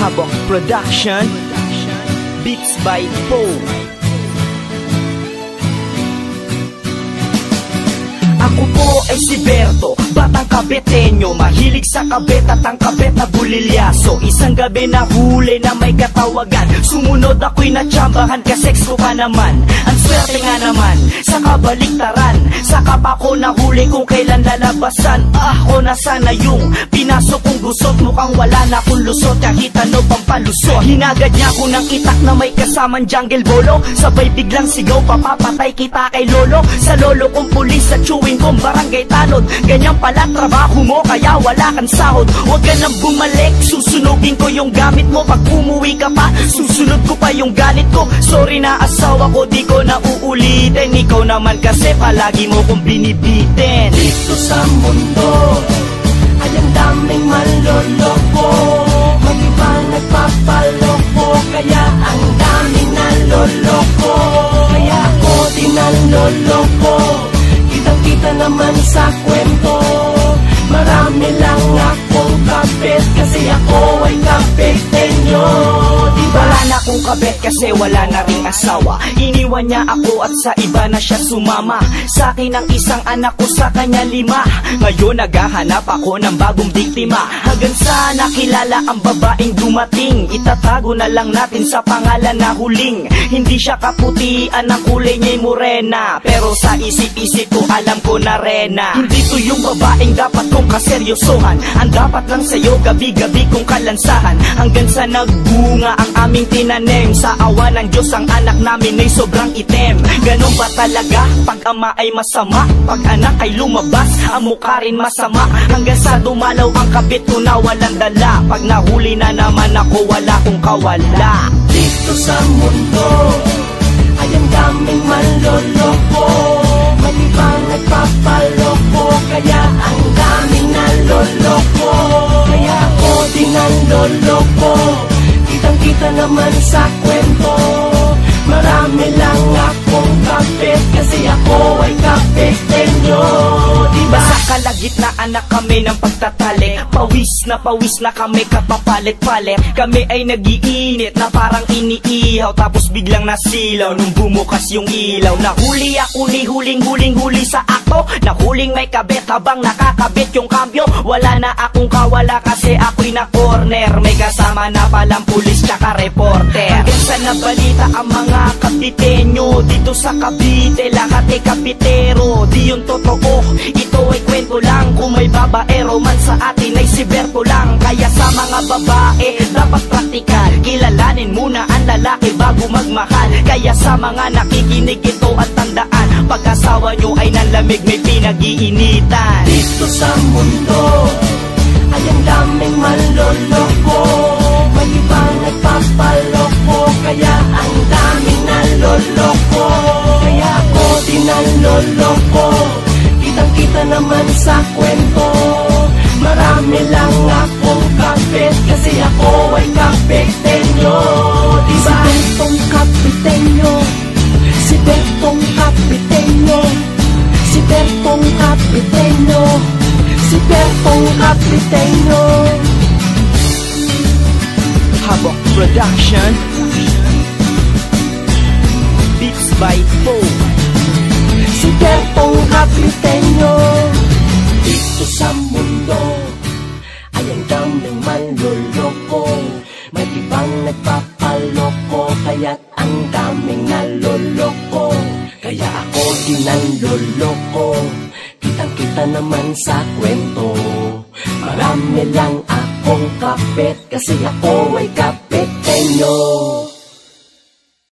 Habok Production, Beats by Poe. Ako po ay si Berto, batang kabetenyo, mahilig sa kabet at ang kabet na bulilyaso. Isang gabi na huli na may katawagan, sumunod ako'y natsambahan, kasex ko pa naman. Ang swerte nga naman, sa kabaliktaran, saka pa ko nahuli kung kailan lalabasan. Ako na sana yung pinasok kong gusot, mukhang wala na akong lusot, kahit ano pang palusot. Hinagad niya ko ng itak na may kasamang jungle bolo, sabay biglang sigaw, papapatay kita kay lolo. Sa lolo kong pulis, sa chewing kong barangay tanod, ganyan pala trabaho mo kaya wala kang sahod. Huwag ka nang bumalik, susunugin ko yung gamit mo. Pag umuwi ka pa, susunod ko pa yung galit ko. Sorry na asawa ko, di ko na uulitin. Ikaw naman kasi palagi mo kong binibitin. Dito sa mundo ay ang daming manloloko, mag-iba nagpapaloko, kaya ang daming naloloko. Kaya ako din naloloko, kitang-kita naman sa kwento. Marami lang akong kabit kasi ako ay kapitenyo. Wala na akong kabet kasi wala na ring asawa. Iniwan niya ako at sa iba na siya sumama. Sa akin ang isang anak ko, sa kanya 5. Ngayon naghahanap ako ng bagong biktima, hanggang sa nakilala ang babaeng dumating. Itatago na lang natin sa pangalan na Huling. Hindi siya kaputian, ang kulay niya'y morena, pero sa isip-isip ko alam ko na rena. Hindi to yung babaeng dapat kong kaseryosohan, ang dapat lang sa'yo gabi-gabi kong kalansahan. Hanggang sa nagbunga ang aming tinanim, sa awa ng Diyos ang anak namin ay sobrang itim. Ganon ba talaga pag ama ay masama? Pag anak ay lumabas, ang mukha rin masama. Hanggang sa dumalaw ang kabit ko na walang dala, pag nahuli na naman ako wala kong kawala. Dito sa mundo ay ang daming manloloko, mag-iba nagpapaloko, kaya ang daming naloloko. Kaya ako din naloloko, kitang-kita naman sa kwento. Marami lang akong kapit kasi ako ay kapitenyo. Diba? Sa kalagitnaan na kami ng pagtatali, pawis na kami kapapalit-palit. Kami ay nagiinit na parang iniihaw, tapos biglang nasilaw nung bumukas yung ilaw. Nahuli ako ni huling sa akto, nahuling may kabit habang nakakabit yung kambyo. Wala na akong kawala kasi ako'y na corner, may kasama na palang pulis tsaka reporter. Hanggang sa nabalita ang mga kapitenyo dito sa Cavite, lahat ay kapitero. Di yun totoo, ito ay kwento lang. Kung may babaero man sa atin ay si Berto lang. Kaya sa mga babae dapat praktikal, kilalanin muna ang lalaki bago magmahal. Kaya sa mga nakikinig ito at tandaan, pag-asawa nyo ay nanlamig may pinag-iinitan. Dito sa mundo ay ang daming manloloko, mag-iba nagpapaloko, kaya ang daming naloloko. Kaya ako din naloloko, kitang-kita naman sa kwento. Marami lang akong kapit kasi ako ay kapitenyo. Diba? Si Bertong kapitenyo, si Bertong kapitenyo, si Bertong kapitenyo, si Bertong kapitenyo. Habok Production, Beats by Poe. Si Bertong kapitenyo. Dito sa mundo ay ang daming manloloko, may ibang nagpapaloko, kaya't ang daming naloloko. Kaya ako din naloloko, kitang-kita naman sa kwento. Marami lang akong kapit kasi ako ay kapitenyo.